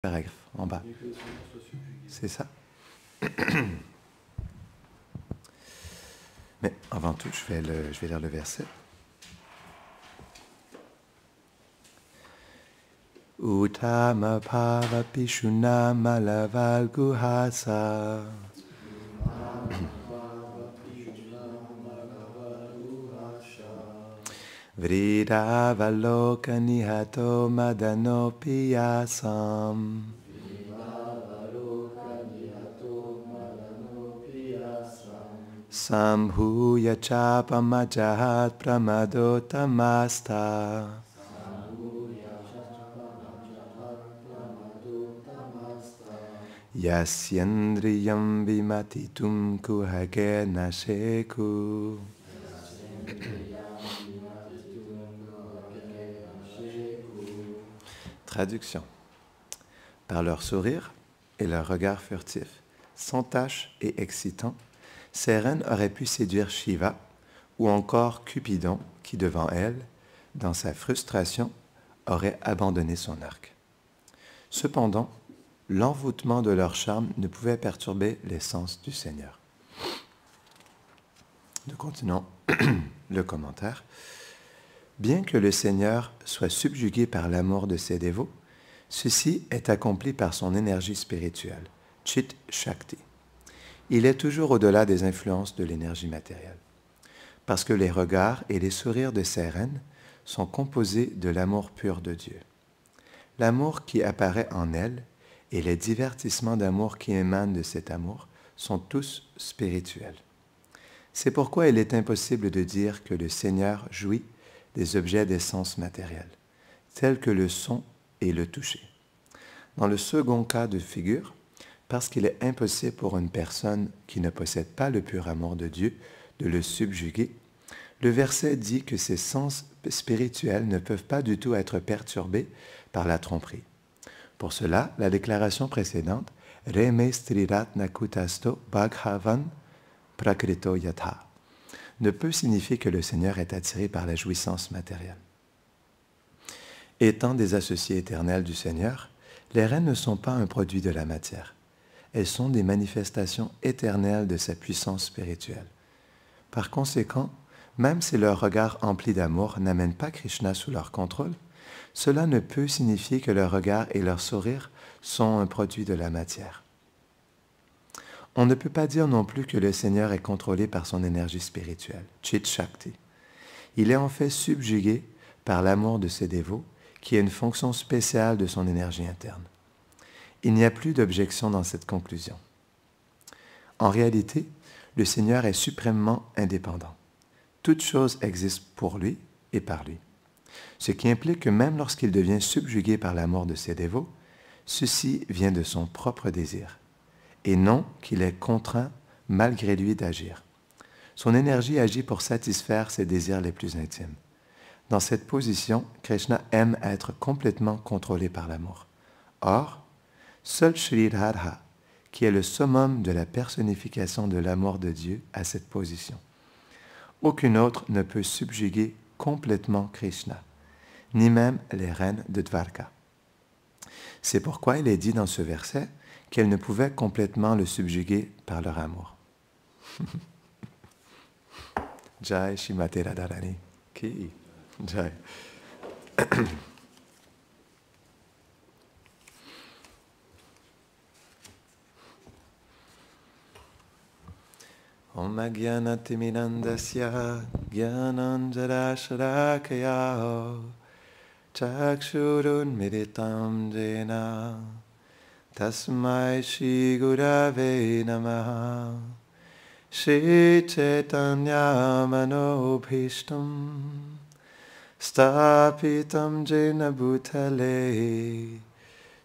paragraphe en bas. C'est ça. Mais avant tout, je vais lire le verset. Uttama Pava Pishuna Malaval Guhasa Vrida Valoka Nihato Madano Piyasam Samhuya Chapamajahat Pramadotamasta Yasyandriyam Vimatitum Kuhage Nasheku. Traduction. Par leur sourire et leur regard furtif, sans tache et excitant, ces reines auraient pu séduire Shiva ou encore Cupidon qui, devant elles, dans sa frustration, aurait abandonné son arc. Cependant, l'envoûtement de leur charme ne pouvait perturber les sens du Seigneur. Nous continuons le commentaire. Bien que le Seigneur soit subjugué par l'amour de ses dévots, ceci est accompli par son énergie spirituelle, Chit Shakti. Il est toujours au-delà des influences de l'énergie matérielle, parce que les regards et les sourires de ces reines sont composés de l'amour pur de Dieu. L'amour qui apparaît en elles et les divertissements d'amour qui émanent de cet amour sont tous spirituels. C'est pourquoi il est impossible de dire que le Seigneur jouit des objets d'essence matérielle, tels que le son et le toucher. Dans le second cas de figure, parce qu'il est impossible pour une personne qui ne possède pas le pur amour de Dieu de le subjuguer, le verset dit que ses sens spirituels ne peuvent pas du tout être perturbés par la tromperie. Pour cela, la déclaration précédente, Reme striratna kutasto bhaghavan prakrito yatha, ne peut signifier que le Seigneur est attiré par la jouissance matérielle. Étant des associés éternels du Seigneur, les reines ne sont pas un produit de la matière. Elles sont des manifestations éternelles de sa puissance spirituelle. Par conséquent, même si leur regard empli d'amour n'amène pas Krishna sous leur contrôle, cela ne peut signifier que leur regard et leur sourire sont un produit de la matière. On ne peut pas dire non plus que le Seigneur est contrôlé par son énergie spirituelle, Chit Shakti. Il est en fait subjugué par l'amour de ses dévots, qui est une fonction spéciale de son énergie interne. Il n'y a plus d'objection dans cette conclusion. En réalité, le Seigneur est suprêmement indépendant. Toute chose existe pour lui et par lui. Ce qui implique que même lorsqu'il devient subjugué par l'amour de ses dévots, ceci vient de son propre désir, et non qu'il est contraint malgré lui d'agir. Son énergie agit pour satisfaire ses désirs les plus intimes. Dans cette position, Krishna aime être complètement contrôlé par l'amour. Or, seul Sri Radha, qui est le summum de la personnification de l'amour de Dieu, a cette position. Aucune autre ne peut subjuguer complètement Krishna, ni même les reines de Dvarka. C'est pourquoi il est dit dans ce verset qu'elles ne pouvaient complètement le subjuguer par leur amour. Jai Shrimate Radharani Ki Jai. Om Agyanatimirandasya Gyananjarasharakaya Chakshurun Meditam Jena Tasmai Shri Gurave Namaha Shri Chaitanya Manobhishtam Stapitam Jena Bhutale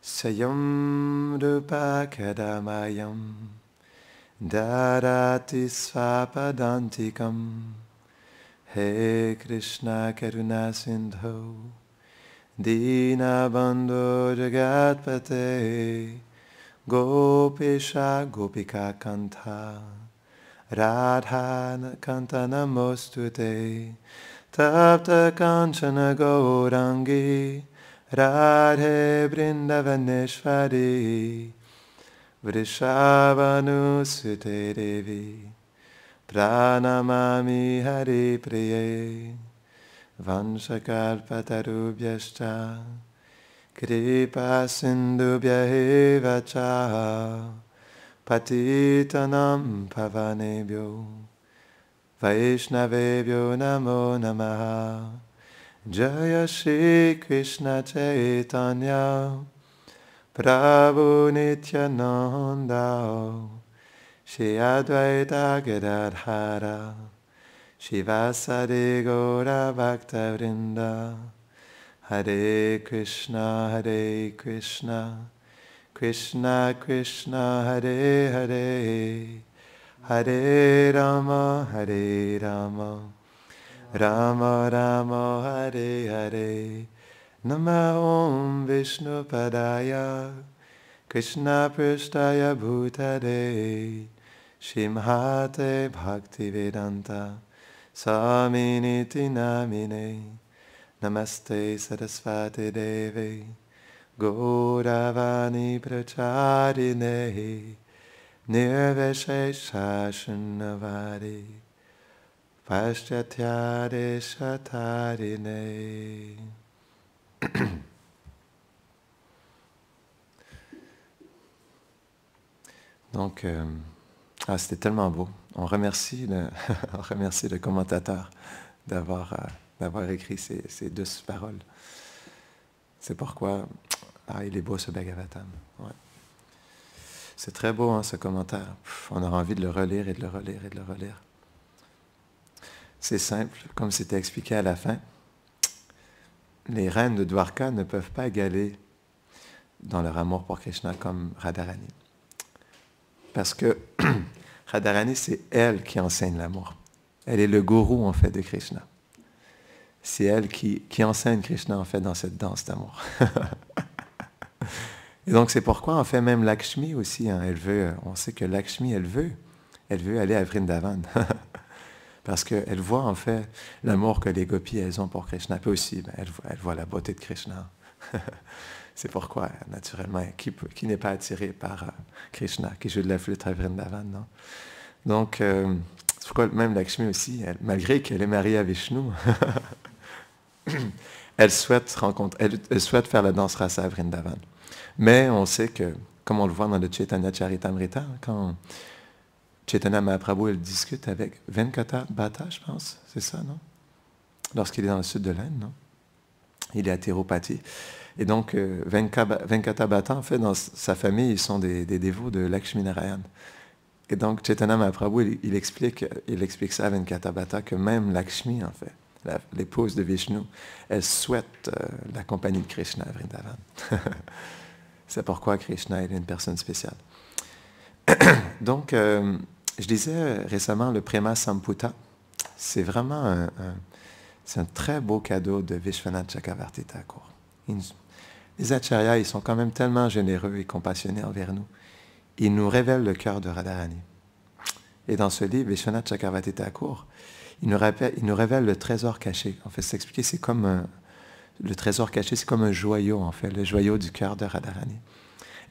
Sayam Rupa Kadamayam Darati Svapadantikam He Krishna Karuna Sindho Dinabandho Jagatpate Gopesha Gopika Kanta Radha Kanta Namostute Tapta Kanchana Gaurangi Radhe Vrindavaneshwari Vrishabhanusute Devi Pranamami Hari Priye Vanshakalpatarubhyascha Kripa Sindhubhya eva cha Patitanam Pavanebhyo Vaishnavebhyo Namo Namaha Jaya Shri Krishna Chaitanya Prabhu Nityananda Shri Advaita Gadadhara Shivasadi Gaura Bhakta Vrinda Hare Krishna Krishna Krishna Hare Hare Hare Rama Rama Rama Hare Hare Nama Om Vishnu Padaya Krishna Prishtaya Bhutade Shimhate Bhaktivedanta Saminiti Namine Namaste Sarasvati Devi Gauravani Pracharine Nirvishesha Shunnavadi Paschatya Shatarine. Donc, c'était tellement beau. On remercie on remercie le commentateur d'avoir écrit ces douces paroles. C'est pourquoi, il est beau ce Bhagavatam. Ouais. C'est très beau, hein, ce commentaire. On aura envie de le relire et de le relire et de le relire. C'est simple, comme c'était expliqué à la fin. Les reines de Dwarka ne peuvent pas égaler dans leur amour pour Krishna comme Radharani. Parce que Radharani, c'est elle qui enseigne l'amour. Elle est le gourou, en fait, de Krishna. C'est elle qui enseigne Krishna, en fait, dans cette danse d'amour. Et donc, c'est pourquoi, en fait, même Lakshmi aussi, hein, on sait que Lakshmi, elle veut aller à Vrindavan. Parce qu'elle voit, en fait, l'amour que les gopis, elles ont pour Krishna. Puis aussi, elle voit la beauté de Krishna. C'est pourquoi, naturellement, qui n'est pas attiré par Krishna, qui joue de la flûte à Vrindavan, non? Donc, c'est pourquoi même Lakshmi aussi, malgré qu'elle est mariée à Vishnu, elle souhaite faire la danse rasa à Vrindavan. Mais on sait que, comme on le voit dans le Chaitanya Charitamrita, quand Chaitanya Mahaprabhu, elle discute avec Venkata Bhatta, je pense, c'est ça, non? Lorsqu'il est dans le sud de l'Inde, non? Il est à Tirupati. Et donc, Venkata Bhatta, en fait, dans sa famille, ils sont des dévots de Lakshmi Narayan. Et donc, Chaitanya Mahaprabhu, il explique ça à Venkata Bhatta, que même Lakshmi, en fait, l'épouse de Vishnu, elle souhaite la compagnie de Krishna à Vrindavan. C'est pourquoi Krishna est une personne spéciale. Donc, je disais récemment le Prema Samputa. C'est vraiment c'est un très beau cadeau de Vishwanath Chakravarti Thakur. Les acharyas, ils sont quand même tellement généreux et compassionnés envers nous. Ils nous révèlent le cœur de Radharani. Et dans ce livre, Vishwanath Chakravarti Thakur, il nous révèle le trésor caché. En fait, c'est expliqué, le trésor caché, c'est comme un joyau, en fait, le joyau du cœur de Radharani.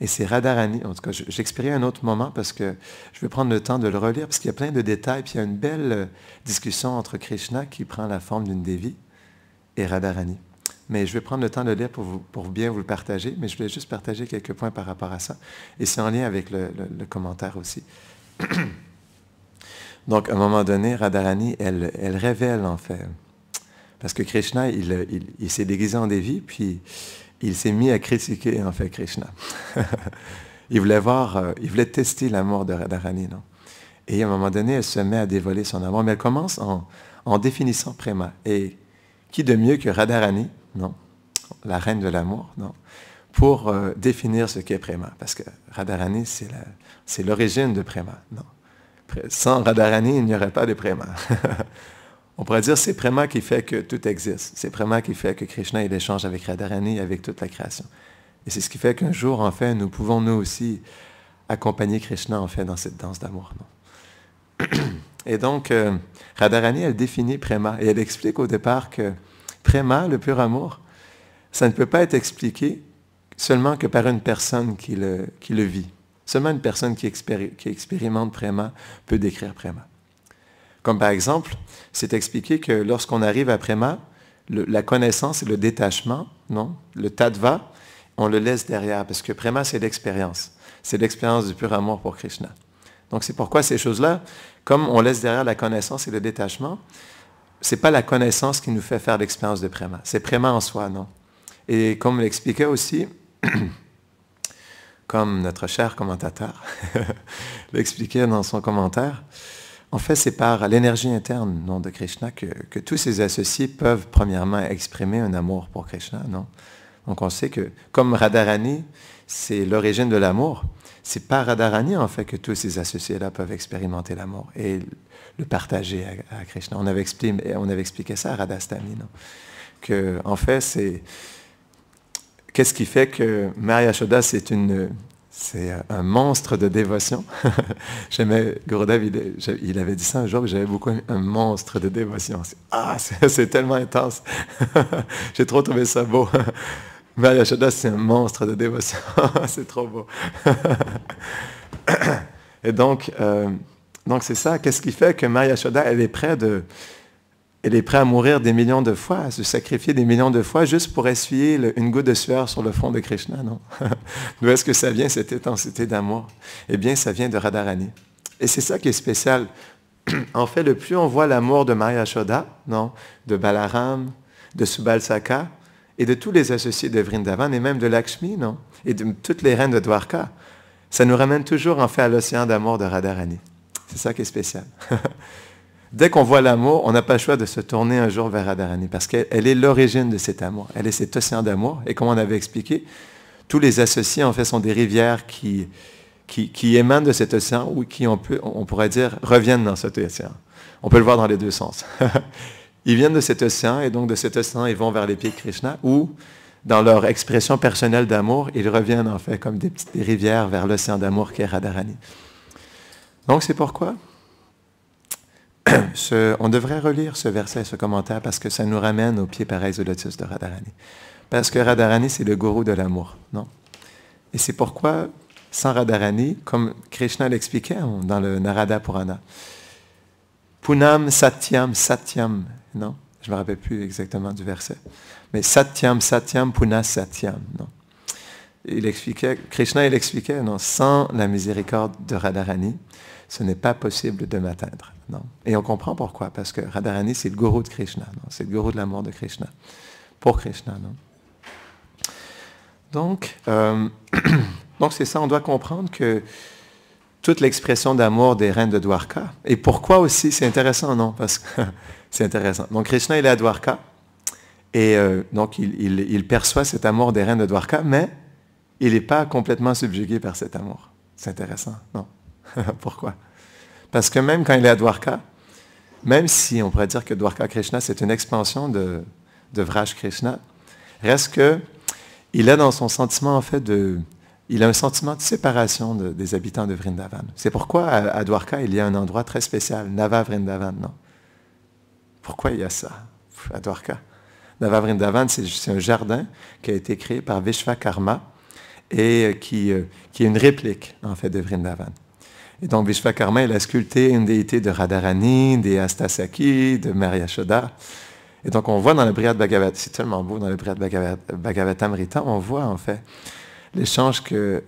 Et c'est Radharani, en tout cas, j'expliquerai un autre moment parce que je vais prendre le temps de le relire parce qu'il y a plein de détails, puis il y a une belle discussion entre Krishna qui prend la forme d'une Devi et Radharani. Mais je vais prendre le temps de le lire pour bien vous le partager, mais je voulais juste partager quelques points par rapport à ça. Et c'est en lien avec le commentaire aussi. Donc, à un moment donné, Radharani, elle révèle, en fait, parce que Krishna, il s'est déguisé en Devi, puis il s'est mis à critiquer, en fait, Krishna. il voulait tester l'amour de Radharani, non? Et à un moment donné, elle se met à dévoiler son amour, mais elle commence en définissant Prema. Et qui de mieux que Radharani, non? La reine de l'amour, non? Pour définir ce qu'est Prema. Parce que Radharani, c'est l'origine de Prema, non? Sans Radharani, il n'y aurait pas de Prema. On pourrait dire que c'est Prema qui fait que tout existe. C'est Prema qui fait que Krishna il échange avec Radharani, avec toute la création. Et c'est ce qui fait qu'un jour, en fait, nous pouvons nous aussi accompagner Krishna, en fait, dans cette danse d'amour. Non? Et donc, Radharani, elle définit Prema. Et elle explique au départ que Prema, le pur amour, ça ne peut pas être expliqué seulement que par une personne qui le vit. Seulement une personne qui expérimente Préma peut décrire Préma. Comme par exemple, c'est expliqué que lorsqu'on arrive à Préma, la connaissance et le détachement, non, le tattva, on le laisse derrière, parce que Préma, c'est l'expérience. C'est l'expérience du pur amour pour Krishna. Donc c'est pourquoi ces choses-là, comme on laisse derrière la connaissance et le détachement, ce n'est pas la connaissance qui nous fait faire l'expérience de Préma. C'est Préma en soi, non. Et comme l'expliquait aussi, comme notre cher commentateur l'expliquait dans son commentaire, en fait, c'est par l'énergie interne, non, de Krishna que tous ses associés peuvent premièrement exprimer un amour pour Krishna, non? Donc on sait que, comme Radharani, c'est l'origine de l'amour, c'est par Radharani, en fait, que tous ces associés-là peuvent expérimenter l'amour et le partager à Krishna. On avait expliqué ça à Radhastami, non? Que, en fait, qu'est-ce qui fait que Maya Yashoda, c'est un monstre de dévotion? J'aimais, Gurudev, il avait dit ça un jour, que j'avais beaucoup aimé, un monstre de dévotion. C'est tellement intense. J'ai trop trouvé ça beau. Maya Yashoda, c'est un monstre de dévotion. C'est trop beau. Et donc c'est ça. Qu'est-ce qui fait que Maya Yashoda, elle est prête à mourir des millions de fois, à se sacrifier des millions de fois juste pour essuyer une goutte de sueur sur le front de Krishna, non? D'où est-ce que ça vient, cette intensité d'amour? Eh bien, ça vient de Radharani. Et c'est ça qui est spécial. En fait, le plus on voit l'amour de Maya Yashoda, non, de Balaram, de Subalsaka, et de tous les associés de Vrindavan, et même de Lakshmi, non, et de toutes les reines de Dwarka, ça nous ramène toujours, en fait, à l'océan d'amour de Radharani. C'est ça qui est spécial. Dès qu'on voit l'amour, on n'a pas le choix de se tourner un jour vers Radharani, parce qu'elle est l'origine de cet amour. Elle est cet océan d'amour. Et comme on avait expliqué, tous les associés, en fait, sont des rivières qui émanent de cet océan, ou qui, on pourrait dire, reviennent dans cet océan. On peut le voir dans les deux sens. Ils viennent de cet océan, et donc de cet océan, ils vont vers les pieds de Krishna, ou, dans leur expression personnelle d'amour, ils reviennent, en fait, comme des rivières vers l'océan d'amour qu'est Radharani. Donc, c'est pourquoi on devrait relire ce verset, ce commentaire, parce que ça nous ramène aux pieds pareils au lotus de Radharani. Parce que Radharani, c'est le gourou de l'amour, non? Et c'est pourquoi, sans Radharani, comme Krishna l'expliquait dans le Narada Purana, Punam Satyam Satyam, non? Je ne me rappelle plus exactement du verset. Mais Satyam Satyam Puna Satyam, non? Krishna, il expliquait, non? Sans la miséricorde de Radharani, ce n'est pas possible de m'atteindre. Non. Et on comprend pourquoi, parce que Radharani, c'est le gourou de Krishna, non? C'est le gourou de l'amour de Krishna, pour Krishna. Non? Donc c'est ça, on doit comprendre que toute l'expression d'amour des reines de Dwarka, et pourquoi aussi, c'est intéressant, non? Parce que c'est intéressant. Donc Krishna, il est à Dwarka, et donc il perçoit cet amour des reines de Dwarka, mais il n'est pas complètement subjugué par cet amour. C'est intéressant, non? Pourquoi? Parce que même quand il est à Dwarka, même si on pourrait dire que Dwarka Krishna, c'est une expansion de Vraj Krishna, reste que il a dans son sentiment, en fait, il a un sentiment de séparation des habitants de Vrindavan. C'est pourquoi à Dwarka, il y a un endroit très spécial, Nava Vrindavan, non? Pourquoi il y a ça à Dwarka? Nava Vrindavan, c'est un jardin qui a été créé par Vishvakarma et qui est une réplique, en fait, de Vrindavan. Et donc, Vishvakarma, il a sculpté une déité de Radharani, des Astasaki, de Maya Yashoda. Et donc, on voit dans le Brihad Bhagavatam, c'est tellement beau, dans le Brihad Bhagavatamrita, on voit, en fait, l'échange que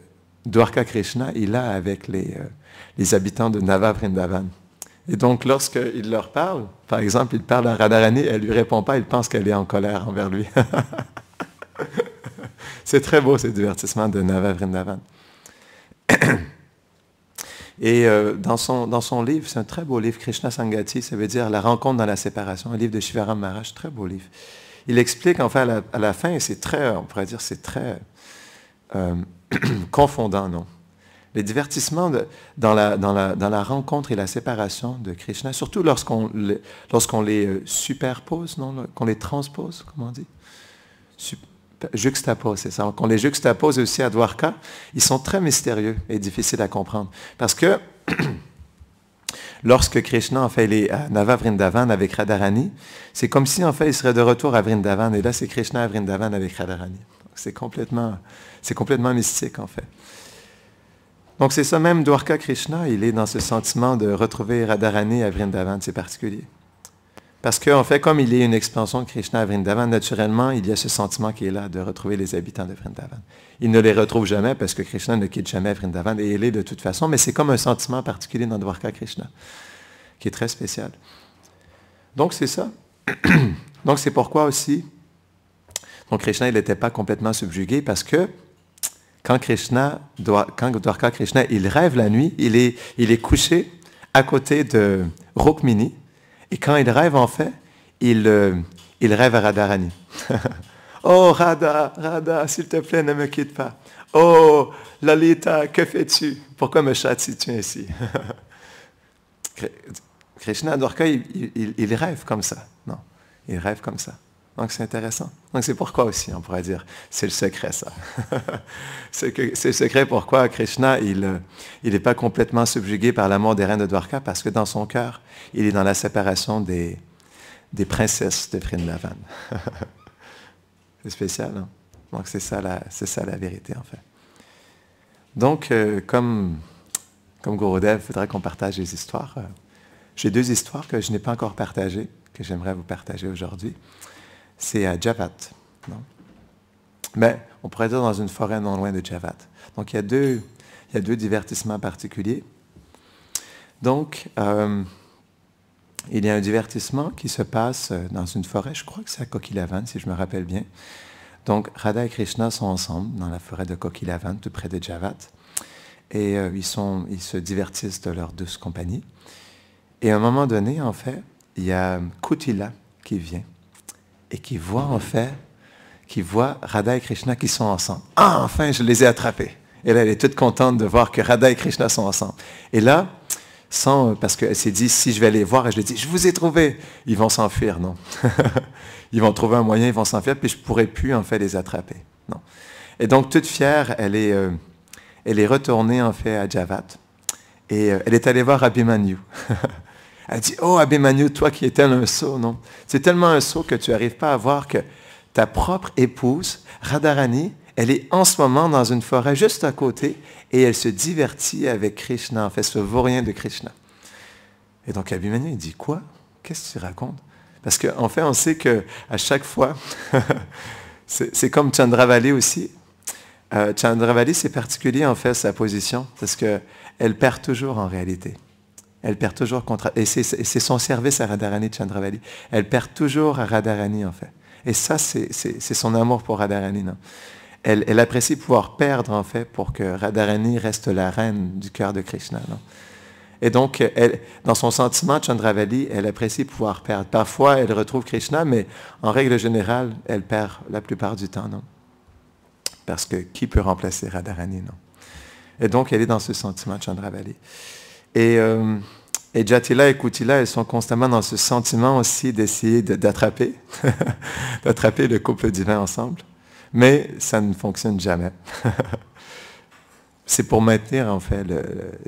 Dwarka Krishna, il a avec les habitants de Nava Vrindavan. Et donc, lorsqu'il leur parle, par exemple, il parle à Radharani, elle ne lui répond pas, il pense qu'elle est en colère envers lui. C'est très beau, ce divertissement de Nava Vrindavan. Et dans son livre, c'est un très beau livre, Krishna Sangati, ça veut dire la rencontre dans la séparation, un livre de Shivaram Maharaj, très beau livre. Il explique, en fait, à la fin, et c'est très, on pourrait dire, c'est très confondant, non? Les divertissements dans la rencontre et la séparation de Krishna, surtout lorsqu'on les superpose, non? Qu'on les transpose, comment on dit? Juxtapose, c'est ça. Qu'on les juxtapose aussi à Dwarka, ils sont très mystérieux et difficiles à comprendre. Parce que lorsque Krishna, en fait, il est à Nava Vrindavan avec Radharani, c'est comme si, en fait, il serait de retour à Vrindavan. Et là, c'est Krishna à Vrindavan avec Radharani. C'est complètement mystique, en fait. Donc, c'est ça même, Dwarka Krishna, il est dans ce sentiment de retrouver Radharani à Vrindavan, c'est particulier. Parce qu'en fait, comme il est une expansion de Krishna à Vrindavan, naturellement, il y a ce sentiment qui est là, de retrouver les habitants de Vrindavan. Il ne les retrouve jamais parce que Krishna ne quitte jamais Vrindavan et il est de toute façon, mais c'est comme un sentiment particulier dans Dwarka Krishna, qui est très spécial. Donc, c'est ça. Donc, c'est pourquoi aussi, donc Krishna, il n'était pas complètement subjugué parce que quand Dwarka Krishna, il rêve la nuit, il est couché à côté de Rukmini. Et quand il rêve, en fait, il rêve à Radharani. Oh, Radha, s'il te plaît, ne me quitte pas. Oh, Lalita, que fais-tu? Pourquoi me châties-tu ainsi? Krishna, Dwarka, il rêve comme ça. Non, il rêve comme ça. Donc, c'est intéressant. Donc, c'est pourquoi aussi, on pourrait dire, c'est le secret, ça. C'est le secret pourquoi Krishna, il n'est pas complètement subjugué par l'amour des reines de Dwarka, parce que dans son cœur, il est dans la séparation des princesses de Vrindavan. C'est spécial, hein? Donc, c'est ça la vérité, en fait. Donc, comme Gurudev, il faudrait qu'on partage les histoires. J'ai 2 histoires que je n'ai pas encore partagées, que j'aimerais vous partager aujourd'hui. C'est à Javat, non? Mais on pourrait dire dans une forêt non loin de Javat. Donc, il y a deux divertissements particuliers. Donc, il y a un divertissement qui se passe dans une forêt, je crois que c'est à Kokilavan, si je me rappelle bien. Donc, Radha et Krishna sont ensemble dans la forêt de Kokilavan, tout près de Javat. Et ils se divertissent de leur douce compagnie. Et à un moment donné, en fait, il y a Kutila qui vient et qui voit Radha et Krishna qui sont ensemble. Ah, enfin, je les ai attrapés. Et là, elle est toute contente de voir que Radha et Krishna sont ensemble. Et là, parce qu'elle s'est dit, si je vais les voir et je les dis, je vous ai trouvé, ils vont s'enfuir, non. Ils vont trouver un moyen, ils vont s'enfuir, puis je ne pourrai plus, en fait, les attraper. Non. Et donc, toute fière, elle est retournée, en fait, à Javat. Et elle est allée voir Abhimanyu. Elle dit, oh Abhimanyu, toi qui es tel un sot, non? C'est tellement un sot que tu n'arrives pas à voir que ta propre épouse, Radharani, elle est en ce moment dans une forêt juste à côté et elle se divertit avec Krishna, en fait, ce vaurien de Krishna. Et donc Abhimanyu, il dit, quoi? Qu'est-ce que tu racontes? Parce qu'en fait, on sait qu'à chaque fois, c'est comme Chandravali aussi. Chandravali, c'est particulier, en fait, sa position, parce qu'elle perd toujours en réalité. Elle perd toujours contre... Et c'est son service à Radharani, Chandravali. Elle perd toujours à Radharani, en fait. Et ça, c'est son amour pour Radharani, non? Elle apprécie pouvoir perdre, en fait, pour que Radharani reste la reine du cœur de Krishna, non? Et donc, dans son sentiment, Chandravali, elle apprécie pouvoir perdre. Parfois, elle retrouve Krishna, mais en règle générale, elle perd la plupart du temps, non? Parce que qui peut remplacer Radharani, non? Et donc, elle est dans ce sentiment, Chandravali. Et Jatila et Kutila, elles sont constamment dans ce sentiment aussi d'essayer d'attraper le couple divin ensemble. Mais ça ne fonctionne jamais. C'est pour maintenir, en fait,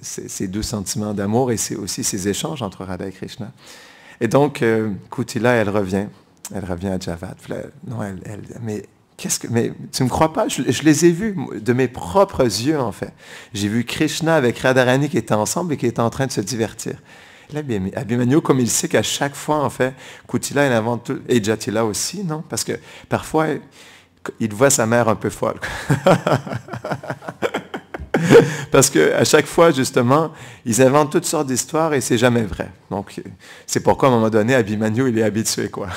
ces 2 sentiments d'amour et c'est aussi ces échanges entre Radha et Krishna. Et donc, Kutila, elle revient à Javat. Non, mais mais tu ne me crois pas? Je les ai vus de mes propres yeux, en fait. J'ai vu Krishna avec Radharani qui étaient ensemble et qui étaient en train de se divertir. Là, Abhimanyu, comme il sait qu'à chaque fois, en fait, Kutila, elle invente tout, et Jatila aussi, non? Parce que parfois, il voit sa mère un peu folle. Parce qu'à chaque fois, justement, ils inventent toutes sortes d'histoires et c'est jamais vrai. Donc, c'est pourquoi, à un moment donné, Abhimanyu, il est habitué, quoi.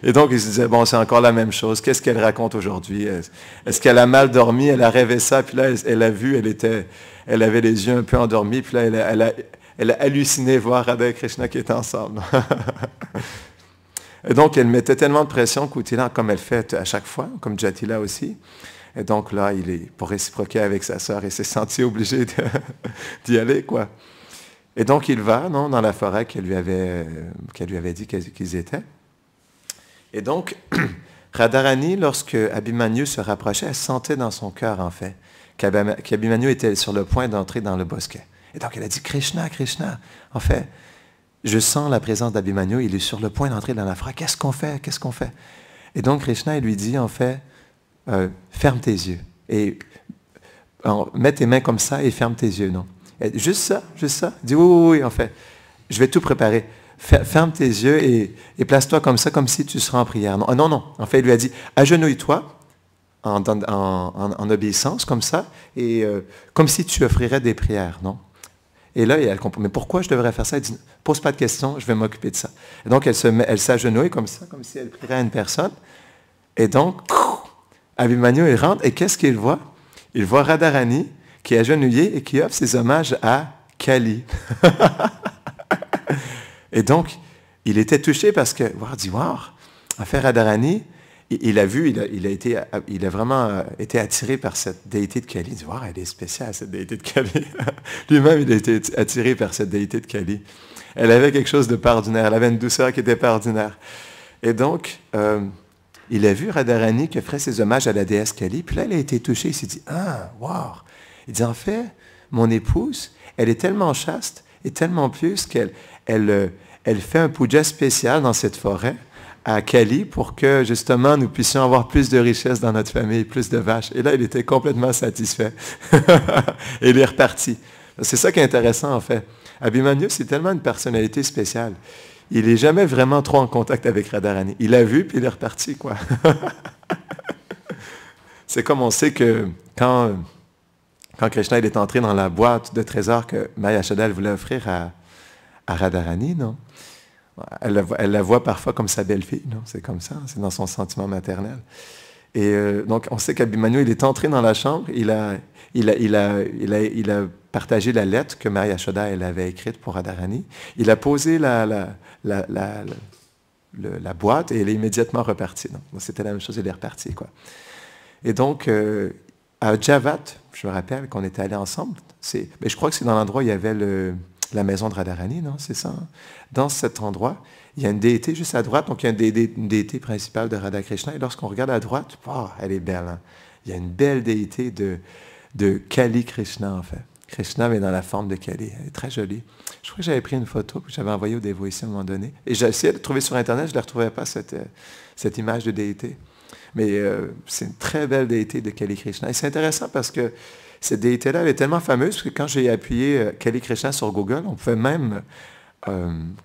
Et donc, il se disait, bon, c'est encore la même chose. Qu'est-ce qu'elle raconte aujourd'hui? Est-ce qu'elle a mal dormi? Elle a rêvé ça, puis là, elle a vu, elle avait les yeux un peu endormis, puis là, elle a halluciné voir Radha et Krishna qui étaient ensemble. Et donc, elle mettait tellement de pression, Kutila, comme elle fait à chaque fois, comme Jatila aussi. Et donc là, il est pour réciproquer avec sa sœur, il s'est senti obligé d'y aller, quoi. Et donc, il va, non, dans la forêt qu'elle lui avait dit qu'ils étaient. Et donc, Radharani, lorsque Abhimanyu se rapprochait, elle sentait dans son cœur, en fait, qu'Abhimanyu était sur le point d'entrer dans le bosquet. Et donc, elle a dit, Krishna, Krishna. En fait, je sens la présence d'Abhimanyu, il est sur le point d'entrer dans la forêt. Qu'est-ce qu'on fait? Qu'est-ce qu'on fait? Et donc, Krishna, il lui dit, en fait, ferme tes yeux. Et mets tes mains comme ça et ferme tes yeux, non? Et juste ça, juste ça. Il dit, oui, oui, oui, en fait, je vais tout préparer. Ferme tes yeux et place-toi comme ça, comme si tu serais en prière. Non, non, non. En fait, il lui a dit, agenouille-toi en obéissance, comme ça, et comme si tu offrirais des prières, non? Et là, elle comprend, mais pourquoi je devrais faire ça? Elle dit, pose pas de questions, je vais m'occuper de ça. Et donc, elle s'agenouille comme ça, comme si elle prierait à une personne. Et donc, Abhimanyu, il rentre, et qu'est-ce qu'il voit? Il voit Radharani qui est agenouillée et qui offre ses hommages à Kali. Et donc, il était touché parce que, wow, en fait, Radharani, il a vu, il a vraiment été attiré par cette déité de Kali. Il dit, wow, elle est spéciale, cette déité de Kali. Lui-même, il a été attiré par cette déité de Kali. Elle avait quelque chose de pas ordinaire, elle avait une douceur qui n'était pas ordinaire. Et donc, il a vu Radharani qui offrait ses hommages à la déesse Kali, puis là, il a été touché, il s'est dit, ah, wow. Il dit, en fait, mon épouse, elle est tellement chaste et tellement pieuse qu'elle fait un puja spécial dans cette forêt à Kali pour que, justement, nous puissions avoir plus de richesses dans notre famille, plus de vaches. Et là, il était complètement satisfait. Et il est reparti. C'est ça qui est intéressant, en fait. Abhimanyu, c'est tellement une personnalité spéciale. Il n'est jamais vraiment trop en contact avec Radharani. Il l'a vu, puis il est reparti, quoi. C'est comme on sait que quand Krishna il est entré dans la boîte de trésors que Maya Yashoda voulait offrir à Radharani, non? Elle la voit parfois comme sa belle-fille, non? C'est comme ça, c'est dans son sentiment maternel. Et donc, on sait qu'Abhimanyu, il est entré dans la chambre, il a partagé la lettre que Maya Yashoda elle avait écrite pour Radharani. Il a posé la boîte et il est immédiatement reparti. Donc, c'était la même chose, il est reparti, quoi. Et donc, à Javat, je me rappelle qu'on était allés ensemble. Mais je crois que c'est dans l'endroit où il y avait la maison de Radharani, non? C'est ça? Hein? Dans cet endroit, il y a une déité juste à droite. Donc, il y a une déité principale de Radha Krishna. Et lorsqu'on regarde à droite, oh, elle est belle. Hein? Il y a une belle déité de Kali Krishna, en fait. Krishna, mais dans la forme de Kali. Elle est très jolie. Je crois que j'avais pris une photo que j'avais envoyée au dévot ici à un moment donné. Et j'ai essayé de trouver sur Internet, je ne la retrouvais pas, cette image de déité. Mais c'est une très belle déité de Kali Krishna. Et c'est intéressant parce que cette déité-là, elle est tellement fameuse que quand j'ai appuyé Kali Krishna sur Google, on pouvait même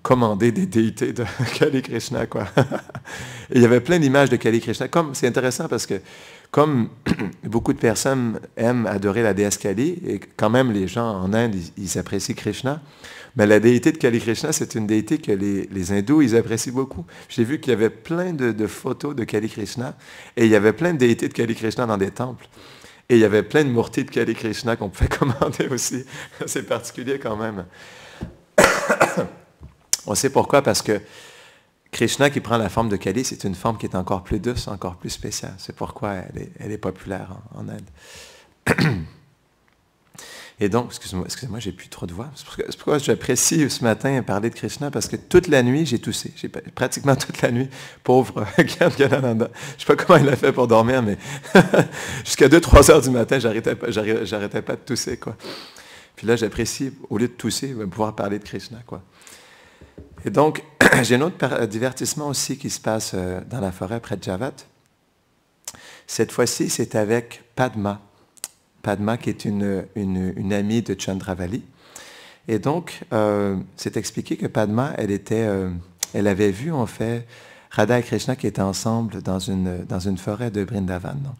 commander des déités de Kali Krishna, quoi. Et il y avait plein d'images de Kali Krishna. C'est intéressant parce que comme beaucoup de personnes aiment adorer la déesse Kali, et quand même les gens en Inde, ils apprécient Krishna, mais la déité de Kali Krishna, c'est une déité que les hindous, ils apprécient beaucoup. J'ai vu qu'il y avait plein de photos de Kali Krishna, et il y avait plein de déités de Kali Krishna dans des temples. Et il y avait plein de murtis de Kali Krishna qu'on pouvait commander aussi. C'est particulier quand même. On sait pourquoi, parce que Krishna qui prend la forme de Kali, c'est une forme qui est encore plus douce, encore plus spéciale. C'est pourquoi elle est populaire en Inde. Et donc, excusez-moi, j'ai plus trop de voix. C'est pourquoi j'apprécie ce matin parler de Krishna, parce que toute la nuit, j'ai toussé. Pratiquement toute la nuit, pauvre Gyanananda. Je ne sais pas comment il a fait pour dormir, mais jusqu'à 2-3 heures du matin, j'arrêtais pas de tousser, quoi. Puis là, j'apprécie, au lieu de tousser, pouvoir parler de Krishna, quoi. Et donc, j'ai un autre divertissement aussi qui se passe dans la forêt près de Javat. Cette fois-ci, c'est avec Padma. Padma, qui est une amie de Chandravali. Et donc, c'est expliqué que Padma, elle avait vu, en fait, Radha et Krishna qui étaient ensemble dans une forêt de Vrindavan. Non?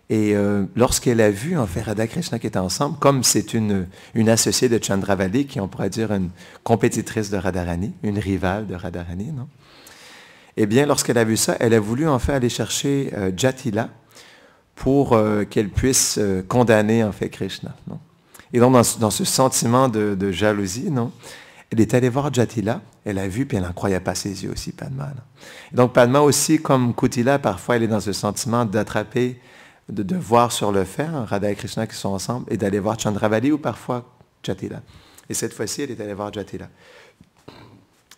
Et lorsqu'elle a vu, en fait, Radha et Krishna qui étaient ensemble, comme c'est une associée de Chandravali, qui on pourrait dire une compétitrice de Radharani, une rivale de Radharani, non? Eh bien, lorsqu'elle a vu ça, elle a voulu, en fait, aller chercher Jatila, pour qu'elle puisse condamner, en fait, Krishna. Non? Et donc, dans ce sentiment de jalousie, non? Elle est allée voir Jatila, elle a vu, puis elle n'en croyait pas ses yeux aussi, Padma. Et donc, Padma aussi, comme Kutila, parfois, elle est dans ce sentiment d'attraper, de voir sur le fait, hein, Radha et Krishna qui sont ensemble, et d'aller voir Chandravali ou parfois Jatila. Et cette fois-ci, elle est allée voir Jatila.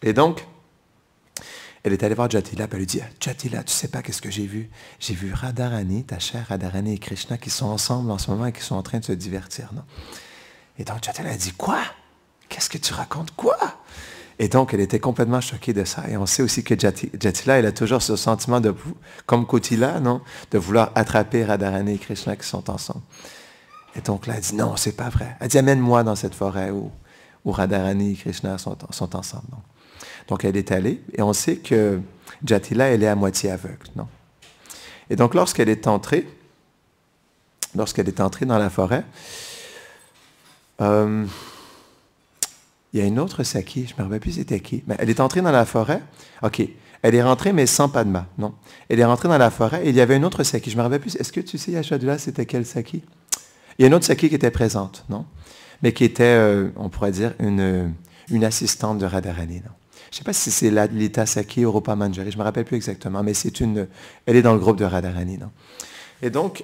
Et donc, elle est allée voir Jatila, puis elle lui dit, Jatila, tu ne sais pas qu'est-ce que j'ai vu? J'ai vu Radharani, ta chère Radharani et Krishna qui sont ensemble en ce moment et qui sont en train de se divertir. Non? Et donc, Jatila a dit, quoi? Qu'est-ce que tu racontes? Quoi? Et donc, elle était complètement choquée de ça. Et on sait aussi que Jatila, elle a toujours ce sentiment de, comme Kotila, non? De vouloir attraper Radharani et Krishna qui sont ensemble. Et donc là, elle dit, non, c'est pas vrai. Elle dit, amène-moi dans cette forêt où Radharani et Krishna sont ensemble. Non? Donc, elle est allée. Et on sait que Jatila, elle est à moitié aveugle. Non? Et donc, lorsqu'elle est entrée dans la forêt, il y a une autre Saki, je ne me rappelle plus c'était qui, mais elle est entrée dans la forêt, ok, elle est rentrée mais sans Padma, non. Elle est rentrée dans la forêt et il y avait une autre Saki, je ne me rappelle plus, est-ce que tu sais, Yashodhara, c'était quelle Saki? Il y a une autre Saki qui était présente, non, mais qui était, on pourrait dire, une assistante de Radharani, non. Je ne sais pas si c'est Lita Saki ou Rupa Manjari, je ne me rappelle plus exactement, mais elle est dans le groupe de Radharani, non. Et donc,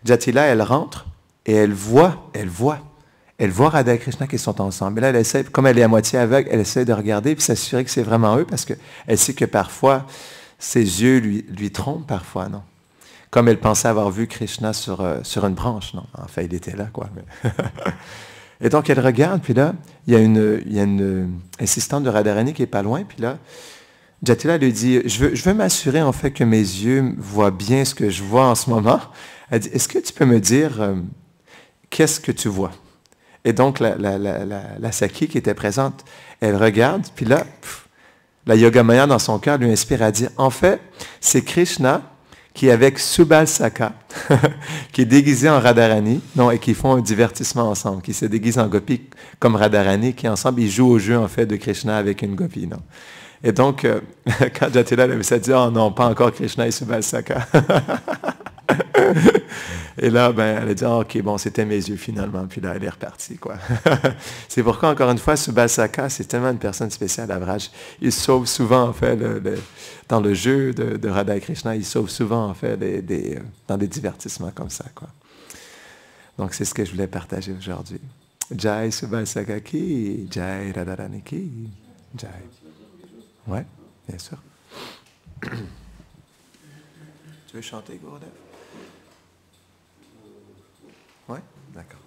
Jatila, elle rentre et elle voit Radha et Krishna qui sont ensemble. Et là, elle essaie, comme elle est à moitié aveugle, elle essaie de regarder et s'assurer que c'est vraiment eux parce qu'elle sait que parfois, ses yeux lui trompent parfois, non? Comme elle pensait avoir vu Krishna sur une branche, non? Enfin, il était là, quoi. Et donc, elle regarde, puis là, il y a une assistante de Radharani qui est pas loin, puis là, Jatila lui dit, je veux m'assurer en fait que mes yeux voient bien ce que je vois en ce moment. Elle dit, est-ce que tu peux me dire qu'est-ce que tu vois? Et donc, la Saki qui était présente, elle regarde, puis là, la Yogamaya dans son cœur lui inspire à dire, en fait, c'est Krishna qui est avec Subal-Saka, qui est déguisé en Radharani, non, et qui font un divertissement ensemble, qui se déguisent en gopi comme Radharani, qui ensemble, ils jouent au jeu, en fait, de Krishna avec une gopi, non? Et donc, quand Jatila avait ça, dit, oh non, pas encore Krishna et Subal-Saka. Et là, ben, elle a dit, oh, ok, bon, c'était mes yeux finalement. Puis là, elle est repartie, quoi. C'est pourquoi, encore une fois, Subal-Saka, c'est tellement une personne spéciale à Vraj. Il sauve souvent, en fait, dans le jeu de Radha et Krishna, il sauve souvent, en fait, dans des divertissements comme ça, quoi. Donc, c'est ce que je voulais partager aujourd'hui. Jai Subal-Saka ki, Jai Radharani ki, Jai. Ouais, bien sûr. Tu veux chanter, Gurudev? Oui, d'accord.